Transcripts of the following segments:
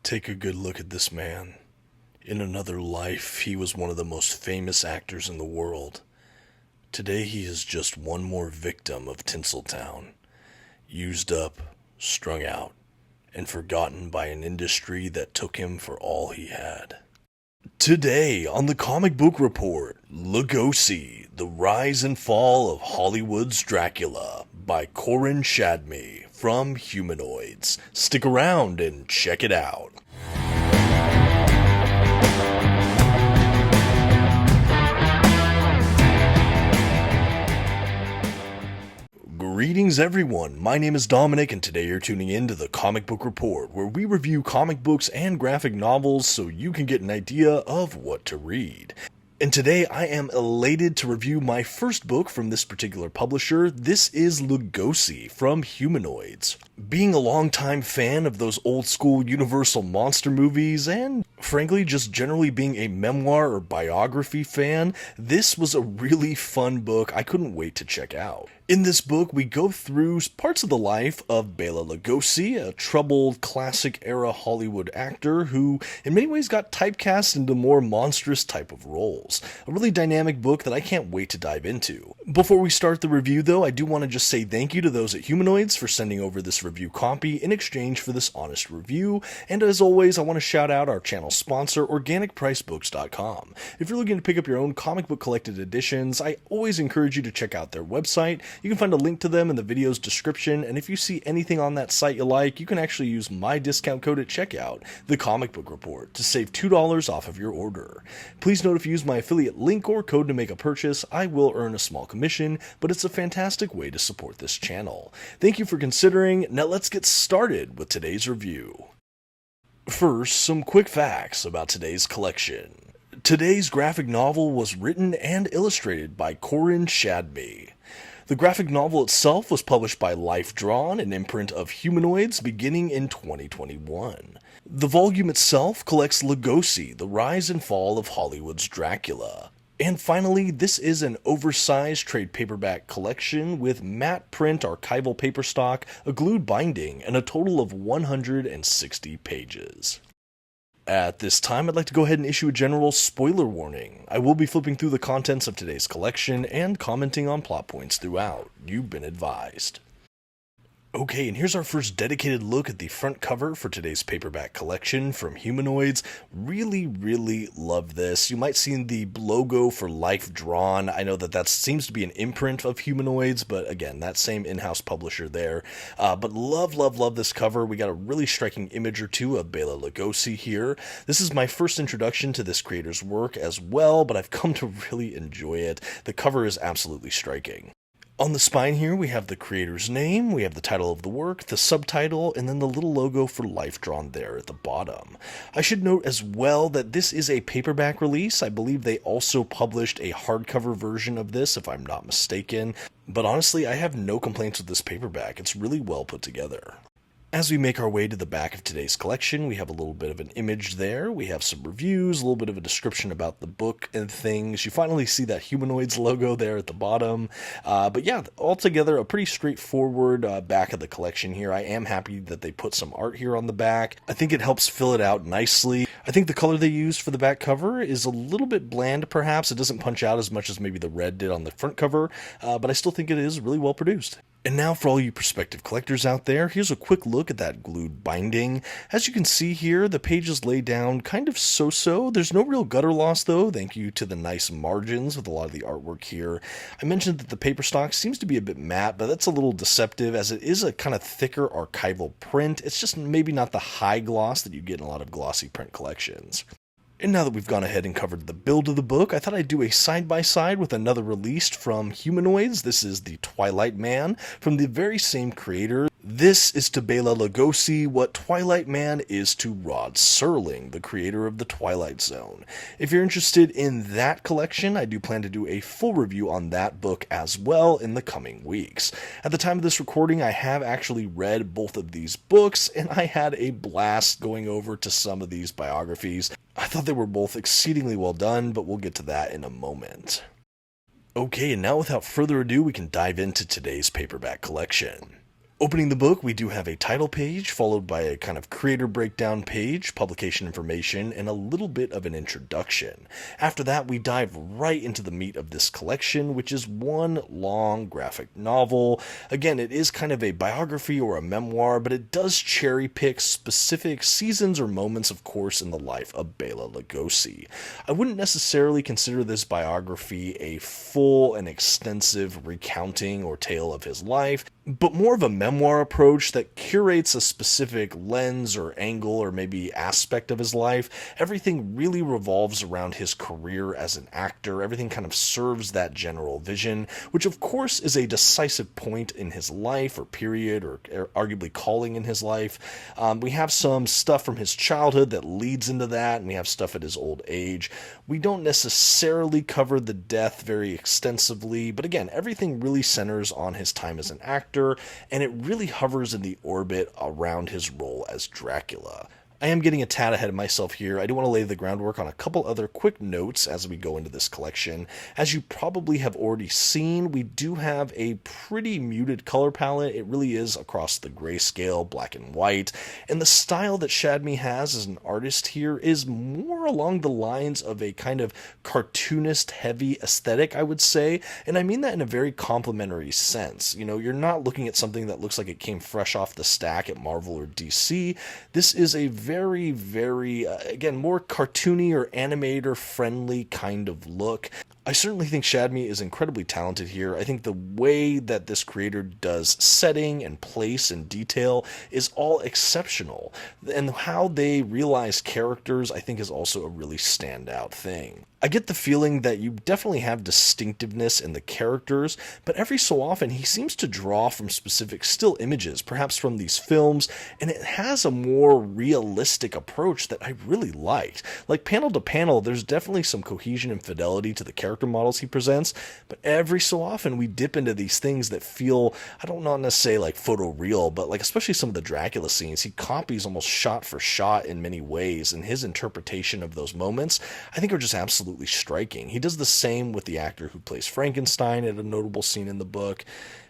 Take a good look at this man. In another life, he was one of the most famous actors in the world. Today, he is just one more victim of Tinseltown. Used up, strung out, and forgotten by an industry that took him for all he had. Today on the Comic Book Report, Lugosi, The Rise and Fall of Hollywood's Dracula by Koren Shadmi from Humanoids. Stick around and check it out. Greetings everyone, my name is Dominic and today you're tuning in to the Comic Book Report, where we review comic books and graphic novels so you can get an idea of what to read. And today I am elated to review my first book from this particular publisher. This is Lugosi from Humanoids. Being a longtime fan of those old school Universal monster movies and frankly just generally being a memoir or biography fan, this was a really fun book I couldn't wait to check out. In this book, we go through parts of the life of Bela Lugosi, a troubled classic-era Hollywood actor who, in many ways, got typecast into more monstrous type of roles. A really dynamic book that I can't wait to dive into. Before we start the review, though, I do want to just say thank you to those at Humanoids for sending over this review copy in exchange for this honest review, and as always, I want to shout out our channel sponsor, OrganicPriceBooks.com. If you're looking to pick up your own comic book collected editions, I always encourage you to check out their website. You can find a link to them in the video's description, and if you see anything on that site you like, you can actually use my discount code at checkout, The Comic Book Report, to save $2 off of your order. Please note if you use my affiliate link or code to make a purchase, I will earn a small commission, but it's a fantastic way to support this channel. Thank you for considering. Now let's get started with today's review. First, some quick facts about today's collection. Today's graphic novel was written and illustrated by Koren Shadmi. The graphic novel itself was published by Life Drawn, an imprint of Humanoids, beginning in 2021. The volume itself collects Lugosi, The Rise and Fall of Hollywood's Dracula. And finally, this is an oversized trade paperback collection with matte print archival paper stock, a glued binding, and a total of 160 pages. At this time, I'd like to go ahead and issue a general spoiler warning. I will be flipping through the contents of today's collection and commenting on plot points throughout. You've been advised. Okay, and here's our first dedicated look at the front cover for today's paperback collection from Humanoids. Really love this. You might see the logo for Life Drawn. I know that seems to be an imprint of Humanoids, but again, that same in-house publisher there. But love this cover. We got a really striking image or two of Bela Lugosi here. This is my first introduction to this creator's work as well, but I've come to really enjoy it. The cover is absolutely striking. On the spine here, we have the creator's name, we have the title of the work, the subtitle, and then the little logo for Life Drawn there at the bottom. I should note as well that this is a paperback release. I believe they also published a hardcover version of this, if I'm not mistaken. But honestly, I have no complaints with this paperback. It's really well put together. As we make our way to the back of today's collection, we have a little bit of an image there, we have some reviews, a little bit of a description about the book and things. You finally see that Humanoids logo there at the bottom. But yeah, altogether a pretty straightforward back of the collection here. I am happy that they put some art here on the back. I think it helps fill it out nicely. I think the color they used for the back cover is a little bit bland perhaps. It doesn't punch out as much as maybe the red did on the front cover, but I still think it is really well produced. And now for all you prospective collectors out there, here's a quick look at that glued binding. As you can see here, the pages lay down kind of so-so. There's no real gutter loss though, thank you to the nice margins with a lot of the artwork here. I mentioned that the paper stock seems to be a bit matte, but that's a little deceptive as it is a kind of thicker archival print. It's just maybe not the high gloss that you get in a lot of glossy print collections. And now that we've gone ahead and covered the build of the book, I thought I'd do a side-by-side with another released from Humanoids. This is The Twilight Man, from the very same creator. This is to Bela Lugosi what Twilight Man is to Rod Serling, the creator of The Twilight Zone. If you're interested in that collection, I do plan to do a full review on that book as well in the coming weeks. At the time of this recording, I have actually read both of these books, and I had a blast going over to some of these biographies. I thought they were both exceedingly well done, but we'll get to that in a moment. Okay, and now without further ado, we can dive into today's paperback collection. Opening the book, we do have a title page, followed by a kind of creator breakdown page, publication information, and a little bit of an introduction. After that, we dive right into the meat of this collection, which is one long graphic novel. Again, it is kind of a biography or a memoir, but it does cherry pick specific seasons or moments, of course, in the life of Bela Lugosi. I wouldn't necessarily consider this biography a full and extensive recounting or tale of his life, but more of a memoir approach that curates a specific lens or angle or maybe aspect of his life. Everything really revolves around his career as an actor. Everything kind of serves that general vision, which of course is a decisive point in his life or period or arguably calling in his life. We have some stuff from his childhood that leads into that, and we have stuff at his old age. We don't necessarily cover the death very extensively, but again, everything really centers on his time as an actor, and it really hovers in the orbit around his role as Dracula. I am getting a tad ahead of myself here. I do want to lay the groundwork on a couple other quick notes as we go into this collection. As you probably have already seen, we do have a pretty muted color palette. It really is across the grayscale, black and white. And the style that Shadmi has as an artist here is more along the lines of a kind of cartoonist-heavy aesthetic, I would say. And I mean that in a very complimentary sense. You know, you're not looking at something that looks like it came fresh off the stack at Marvel or DC. This is a very, again, more cartoony or animator friendly kind of look. I certainly think Shadmi is incredibly talented here. I think the way that this creator does setting and place and detail is all exceptional. And how they realize characters, I think, is also a really standout thing. I get the feeling that you definitely have distinctiveness in the characters, but every so often he seems to draw from specific still images, perhaps from these films, and it has a more realistic approach that I really liked. Like panel to panel, there's definitely some cohesion and fidelity to the character models he presents, but every so often we dip into these things that feel, I don't want to say like photoreal, but like especially some of the Dracula scenes, he copies almost shot for shot in many ways, and his interpretation of those moments, I think, are just absolutely striking. He does the same with the actor who plays Frankenstein at a notable scene in the book.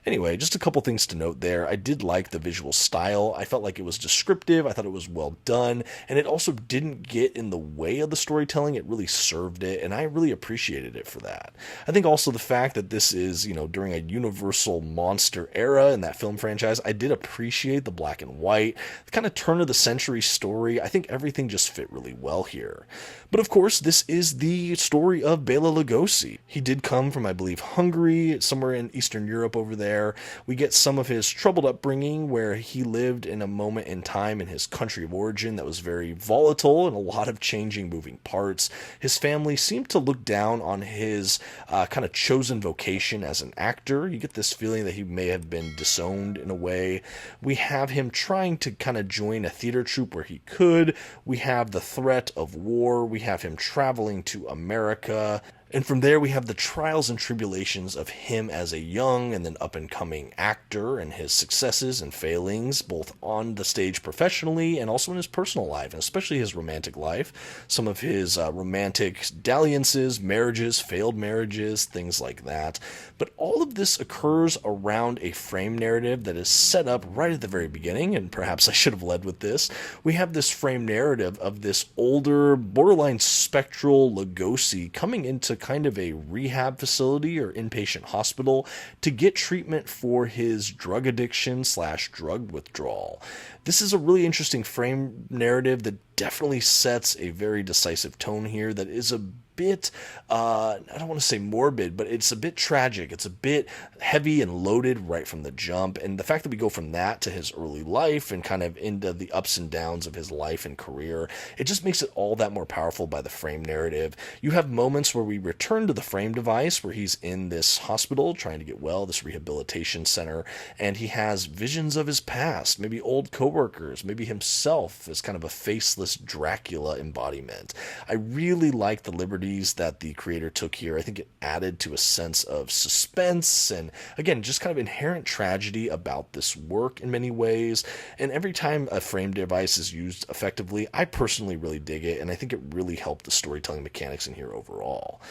Anyway, just a couple things to note there. I did like the visual style. I felt like it was descriptive. I thought it was well done, and it also didn't get in the way of the storytelling. It really served it, and I really appreciated it for that. I think also the fact that this is, during a Universal monster era in that film franchise, I did appreciate the black and white, the kind of turn of the century story. I think everything just fit really well here. But of course, this is the story of Bela Lugosi. He did come from, I believe, Hungary, somewhere in Eastern Europe over there. We get some of his troubled upbringing, where he lived in a moment in time in his country of origin that was very volatile and a lot of changing, moving parts. His family seemed to look down on his kind of chosen vocation as an actor. You get this feeling that he may have been disowned in a way. We have him trying to kind of join a theater troupe where he could. We have the threat of war. We have him traveling to America. And from there, we have the trials and tribulations of him as a young and then up-and-coming actor, and his successes and failings, both on the stage professionally and also in his personal life, and especially his romantic life. Some of his romantic dalliances, marriages, failed marriages, things like that. But all of this occurs around a frame narrative that is set up right at the very beginning, and perhaps I should have led with this. We have this frame narrative of this older, borderline spectral Lugosi coming into kind of a rehab facility or inpatient hospital to get treatment for his drug addiction / drug withdrawal. This is a really interesting frame narrative that definitely sets a very decisive tone here that is a bit, I don't want to say morbid, but it's a bit tragic. It's a bit heavy and loaded right from the jump. And the fact that we go from that to his early life and kind of into the ups and downs of his life and career, it just makes it all that more powerful by the frame narrative. You have moments where we return to the frame device, where he's in this hospital trying to get well, this rehabilitation center, and he has visions of his past, maybe old coworkers, maybe himself as kind of a faceless Dracula embodiment. I really like the liberty liberties that the creator took here. I think it added to a sense of suspense and, again, just kind of inherent tragedy about this work in many ways. And every time a frame device is used effectively, I personally really dig it, and I think it really helped the storytelling mechanics in here overall.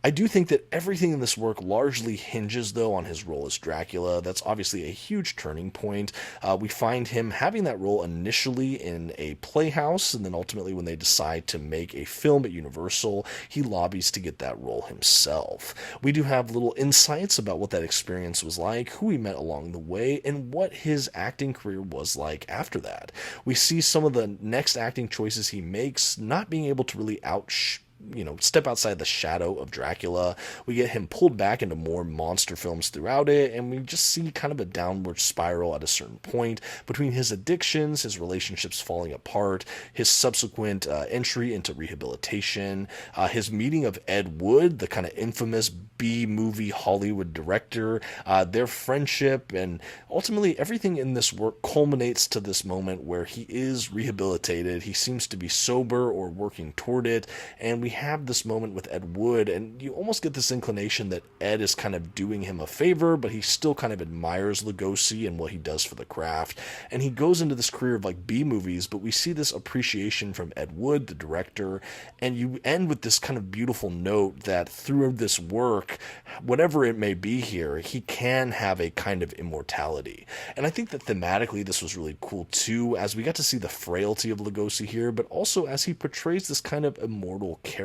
I do think that everything in this work largely hinges, though, on his role as Dracula. That's obviously a huge turning point. We find him having that role initially in a playhouse, and then ultimately when they decide to make a film at Universal, he lobbies to get that role himself. We do have little insights about what that experience was like, who he met along the way, and what his acting career was like after that. We see some of the next acting choices he makes not being able to really step outside the shadow of Dracula. We get him pulled back into more monster films throughout it, and we just see kind of a downward spiral at a certain point between his addictions, his relationships falling apart, his subsequent entry into rehabilitation, his meeting of Ed Wood, the kind of infamous B-movie Hollywood director, their friendship, and ultimately everything in this work culminates to this moment where he is rehabilitated. He seems to be sober or working toward it, and we have this moment with Ed Wood, and you almost get this inclination that Ed is kind of doing him a favor, but he still kind of admires Lugosi and what he does for the craft, and he goes into this career of like B-movies, but we see this appreciation from Ed Wood, the director, and you end with this kind of beautiful note that through this work, whatever it may be here, he can have a kind of immortality. And I think that thematically this was really cool too, as we got to see the frailty of Lugosi here, but also as he portrays this kind of immortal character.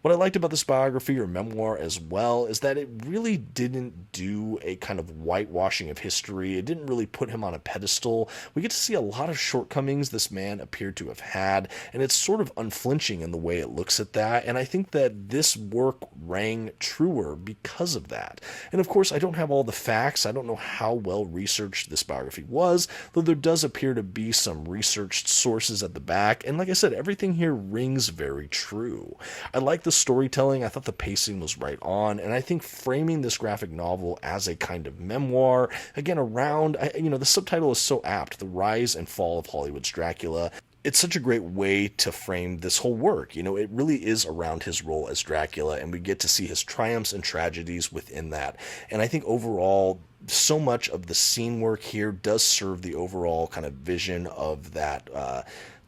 What I liked about this biography or memoir as well is that it really didn't do a kind of whitewashing of history. It didn't really put him on a pedestal. We get to see a lot of shortcomings this man appeared to have had, and it's sort of unflinching in the way it looks at that, and I think that this work rang truer because of that. And of course, I don't have all the facts. I don't know how well researched this biography was, though there does appear to be some researched sources at the back, and like I said, everything here rings very true. I like the storytelling. I thought the pacing was right on, and I think framing this graphic novel as a kind of memoir, again, around, the subtitle is so apt, The Rise and Fall of Hollywood's Dracula. It's such a great way to frame this whole work. It really is around his role as Dracula, and we get to see his triumphs and tragedies within that. And I think overall, so much of the scene work here does serve the overall kind of vision of that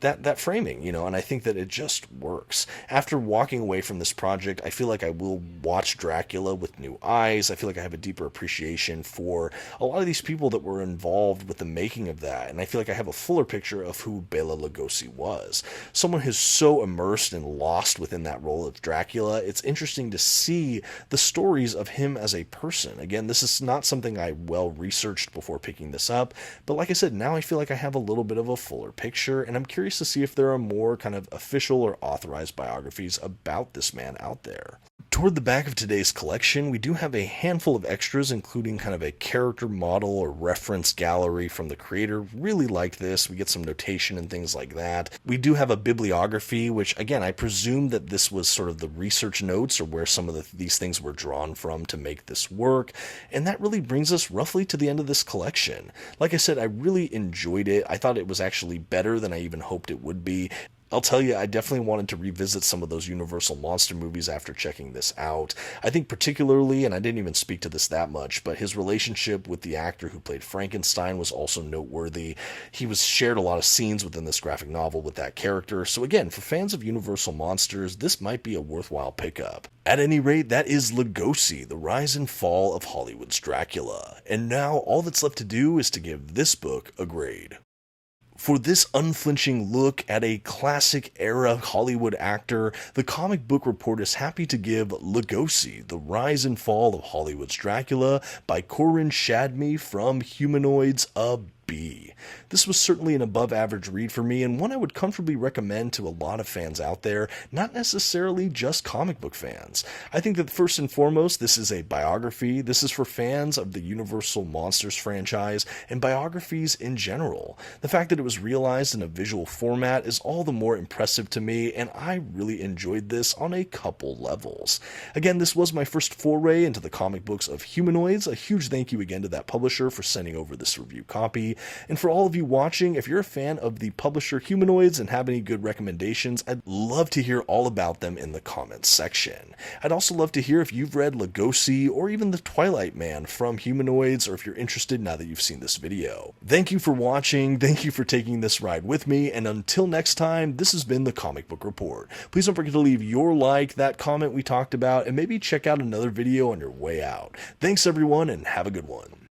that framing, and I think that it just works. After walking away from this project, I feel like I will watch Dracula with new eyes. I feel like I have a deeper appreciation for a lot of these people that were involved with the making of that, and I feel like I have a fuller picture of who Bela Lugosi was. Someone who's so immersed and lost within that role of Dracula, it's interesting to see the stories of him as a person. Again, this is not something I well researched before picking this up, but like I said, now I feel like I have a little bit of a fuller picture, and I'm curious to see if there are more kind of official or authorized biographies about this man out there. Toward the back of today's collection, we do have a handful of extras, including kind of a character model or reference gallery from the creator. Really like this. We get some notation and things like that. We do have a bibliography, which, again, I presume that this was sort of the research notes or where some of these things were drawn from to make this work. And that really brings us roughly to the end of this collection. Like I said, I really enjoyed it. I thought it was actually better than I even hoped it would be. I'll tell you, I definitely wanted to revisit some of those Universal monster movies after checking this out. I think particularly, and I didn't even speak to this that much, but his relationship with the actor who played Frankenstein was also noteworthy. He shared a lot of scenes within this graphic novel with that character, so again, for fans of Universal monsters, this might be a worthwhile pickup. At any rate, that is Lugosi, The Rise and Fall of Hollywood's Dracula. And now, all that's left to do is to give this book a grade. For this unflinching look at a classic-era Hollywood actor, the Comic Book Report is happy to give Lugosi, The Rise and Fall of Hollywood's Dracula by Koren Shadmi from Humanoids a B. This was certainly an above-average read for me, and one I would comfortably recommend to a lot of fans out there, not necessarily just comic book fans. I think that first and foremost, this is a biography. This is for fans of the Universal Monsters franchise and biographies in general. The fact that it was realized in a visual format is all the more impressive to me, and I really enjoyed this on a couple levels. Again, this was my first foray into the comic books of Humanoids. A huge thank you again to that publisher for sending over this review copy. community. And for all of you watching, if you're a fan of the publisher Humanoids and have any good recommendations, I'd love to hear all about them in the comments section. I'd also love to hear if you've read Lugosi or even the Twilight Man from Humanoids, or if you're interested now that you've seen this video. Thank you for watching, thank you for taking this ride with me, and until next time, this has been the Comic Book Report. Please don't forget to leave your like, that comment we talked about, and maybe check out another video on your way out. Thanks everyone, and have a good one.